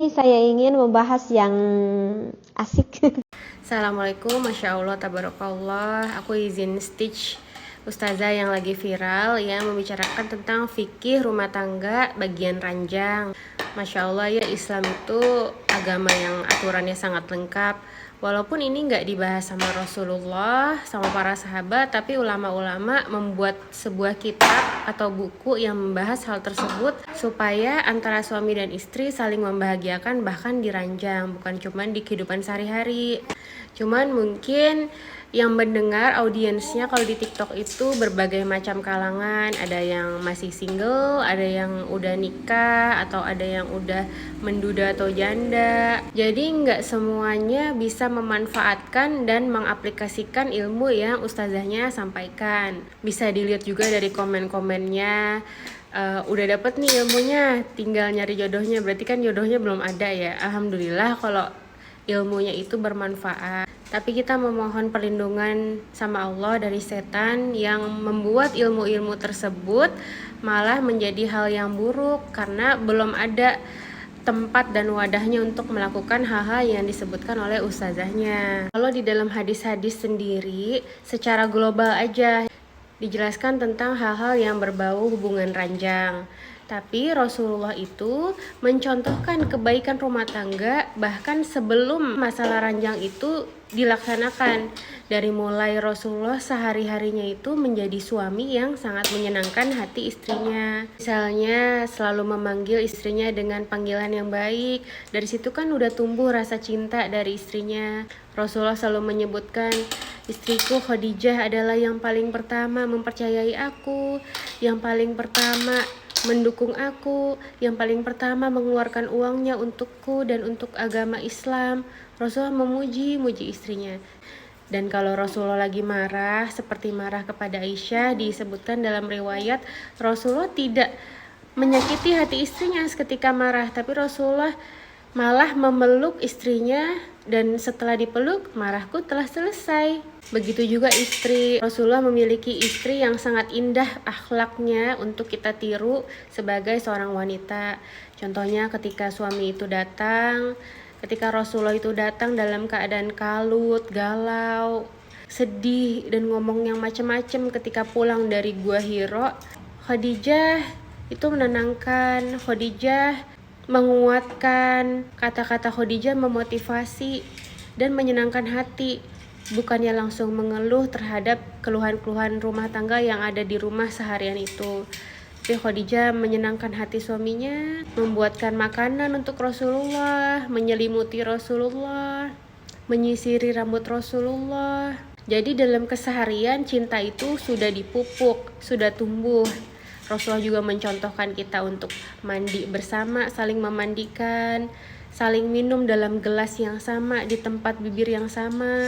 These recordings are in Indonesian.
ini saya ingin membahas yang asik. Assalamualaikum, Masya Allah, Tabarakallah. Aku izin stitch Ustazah yang lagi viral yang membicarakan tentang fikih rumah tangga bagian ranjang. Masya Allah ya, Islam itu agama yang aturannya sangat lengkap. Walaupun ini nggak dibahas sama Rasulullah, sama para sahabat, tapi ulama-ulama membuat sebuah kitab atau buku yang membahas hal tersebut supaya antara suami dan istri saling membahagiakan bahkan di ranjang, bukan cuma di kehidupan sehari-hari. Cuman mungkin yang mendengar audiensnya kalau di TikTok itu berbagai macam kalangan, ada yang masih single, ada yang udah nikah, atau ada yang udah menduda atau janda. Jadi nggak semuanya bisa memanfaatkan dan mengaplikasikan ilmu yang ustazahnya sampaikan. Bisa dilihat juga dari komen-komennya. Udah dapet nih ilmunya, tinggal nyari jodohnya. Berarti kan jodohnya belum ada ya. Alhamdulillah kalau ilmunya itu bermanfaat. Tapi kita memohon perlindungan sama Allah dari setan yang membuat ilmu-ilmu tersebut malah menjadi hal yang buruk karena belum ada tempat dan wadahnya untuk melakukan hal-hal yang disebutkan oleh ustazahnya. Kalau di dalam hadis-hadis sendiri secara global aja dijelaskan tentang hal-hal yang berbau hubungan ranjang. Tapi Rasulullah itu mencontohkan kebaikan rumah tangga bahkan sebelum masalah ranjang itu dilaksanakan. Dari mulai Rasulullah sehari-harinya itu menjadi suami yang sangat menyenangkan hati istrinya. Misalnya selalu memanggil istrinya dengan panggilan yang baik. Dari situ kan udah tumbuh rasa cinta dari istrinya. Rasulullah selalu menyebutkan, istriku Khadijah adalah yang paling pertama mempercayai aku, yang paling pertama mendukung aku, yang paling pertama mengeluarkan uangnya untukku dan untuk agama Islam. Rasulullah memuji istrinya. Dan kalau Rasulullah lagi marah, seperti marah kepada Aisyah, disebutkan dalam riwayat Rasulullah tidak menyakiti hati istrinya seketika marah, tapi Rasulullah malah memeluk istrinya dan setelah dipeluk, marahku telah selesai. Begitu juga istri. Rasulullah memiliki istri yang sangat indah akhlaknya untuk kita tiru sebagai seorang wanita. Contohnya ketika suami itu datang, ketika Rasulullah itu datang dalam keadaan kalut, galau, sedih dan ngomong yang macam-macam ketika pulang dari Gua Hiro, Khadijah itu menenangkan, Khadijah menguatkan, kata-kata Khadijah memotivasi dan menyenangkan hati. Bukannya langsung mengeluh terhadap keluhan-keluhan rumah tangga yang ada di rumah seharian itu. Tapi Khadijah menyenangkan hati suaminya, membuatkan makanan untuk Rasulullah, menyelimuti Rasulullah, menyisiri rambut Rasulullah. Jadi dalam keseharian cinta itu sudah dipupuk, sudah tumbuh. Rasulullah juga mencontohkan kita untuk mandi bersama, saling memandikan, saling minum dalam gelas yang sama, di tempat bibir yang sama.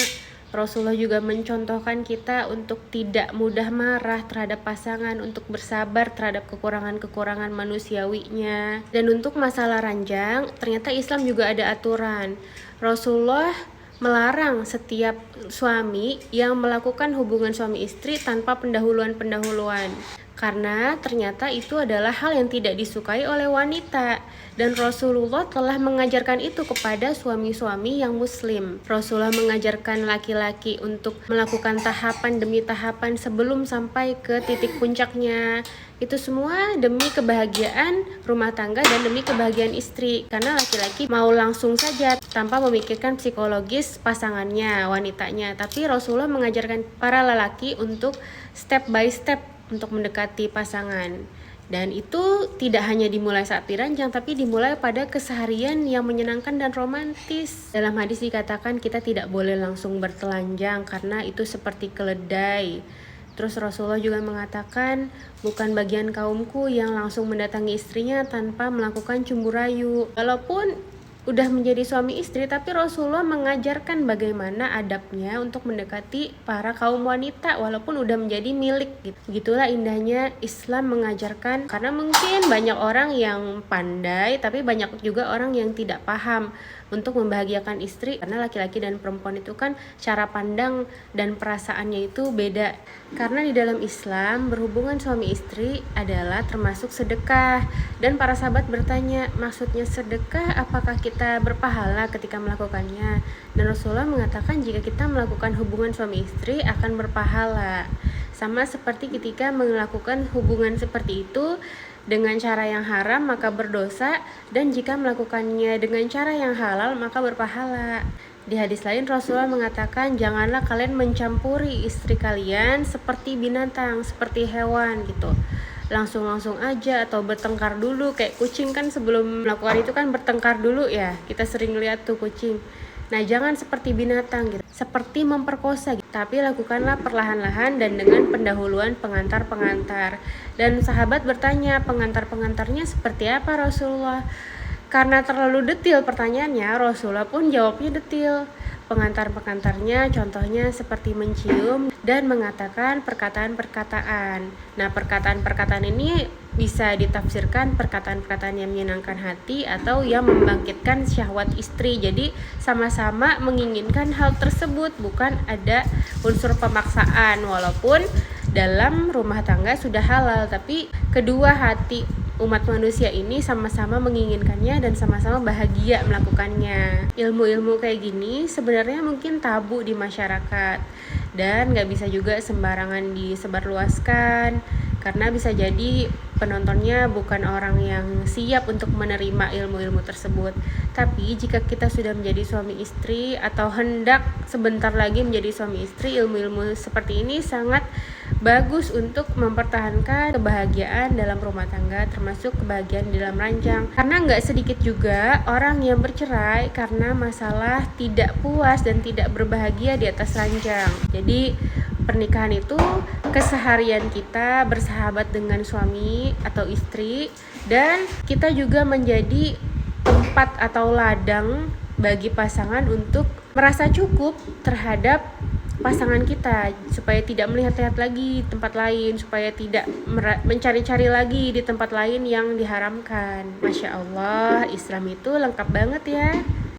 Rasulullah juga mencontohkan kita untuk tidak mudah marah terhadap pasangan, untuk bersabar terhadap kekurangan-kekurangan manusiawinya. Dan untuk masalah ranjang, ternyata Islam juga ada aturan. Rasulullah melarang setiap suami yang melakukan hubungan suami istri tanpa pendahuluan-pendahuluan. Karena ternyata itu adalah hal yang tidak disukai oleh wanita. Dan Rasulullah telah mengajarkan itu kepada suami-suami yang muslim. Rasulullah mengajarkan laki-laki untuk melakukan tahapan demi tahapan sebelum sampai ke titik puncaknya. Itu semua demi kebahagiaan rumah tangga dan demi kebahagiaan istri. Karena laki-laki mau langsung saja tanpa memikirkan psikologis pasangannya, wanitanya. Tapi Rasulullah mengajarkan para lelaki untuk step by step untuk mendekati pasangan. Dan itu tidak hanya dimulai saat diranjang, tapi dimulai pada keseharian yang menyenangkan dan romantis. Dalam hadis dikatakan kita tidak boleh langsung bertelanjang karena itu seperti keledai. Terus Rasulullah juga mengatakan, bukan bagian kaumku yang langsung mendatangi istrinya tanpa melakukan cumbu rayu. Walaupun udah menjadi suami istri, tapi Rasulullah mengajarkan bagaimana adabnya untuk mendekati para kaum wanita walaupun udah menjadi milik gitu. Begitulah indahnya Islam mengajarkan, karena mungkin banyak orang yang pandai tapi banyak juga orang yang tidak paham untuk membahagiakan istri, karena laki-laki dan perempuan itu kan cara pandang dan perasaannya itu beda. Karena di dalam Islam berhubungan suami istri adalah termasuk sedekah. Dan para sahabat bertanya, maksudnya sedekah apakah kita kita berpahala ketika melakukannya. Dan Rasulullah mengatakan jika kita melakukan hubungan suami istri akan berpahala. Sama seperti ketika melakukan hubungan seperti itu dengan cara yang haram maka berdosa, dan jika melakukannya dengan cara yang halal maka berpahala. Di hadis lain Rasulullah mengatakan janganlah kalian mencampuri istri kalian seperti binatang, seperti hewan gitu. Langsung aja atau bertengkar dulu, kayak kucing kan sebelum melakukan itu kan bertengkar dulu ya. Kita sering lihat tuh kucing. Nah, jangan seperti binatang gitu, seperti memperkosa gitu. Tapi lakukanlah perlahan-lahan dan dengan pendahuluan pengantar-pengantar. Dan sahabat bertanya, pengantar-pengantarnya seperti apa Rasulullah? Karena terlalu detail pertanyaannya, Rasulullah pun jawabnya detail. Pengantar-pengantarnya contohnya seperti mencium dan mengatakan perkataan-perkataan. Nah, perkataan-perkataan ini bisa ditafsirkan perkataan-perkataan yang menyenangkan hati atau yang membangkitkan syahwat istri. Jadi sama-sama menginginkan hal tersebut, bukan ada unsur pemaksaan. Walaupun dalam rumah tangga sudah halal, tapi kedua hati umat manusia ini sama-sama menginginkannya dan sama-sama bahagia melakukannya. Ilmu-ilmu kayak gini sebenarnya mungkin tabu di masyarakat dan gak bisa juga sembarangan disebarluaskan, karena bisa jadi penontonnya bukan orang yang siap untuk menerima ilmu-ilmu tersebut. Tapi jika kita sudah menjadi suami istri atau hendak sebentar lagi menjadi suami istri, ilmu-ilmu seperti ini sangat bagus untuk mempertahankan kebahagiaan dalam rumah tangga, termasuk kebahagiaan di dalam ranjang. Karena nggak sedikit juga orang yang bercerai karena masalah tidak puas dan tidak berbahagia di atas ranjang. Jadi pernikahan itu keseharian kita bersahabat dengan suami atau istri, dan kita juga menjadi tempat atau ladang bagi pasangan untuk merasa cukup terhadap pasangan kita, supaya tidak melihat-lihat lagi tempat lain, supaya tidak mencari-cari lagi di tempat lain yang diharamkan. Masya Allah, Islam itu lengkap banget ya.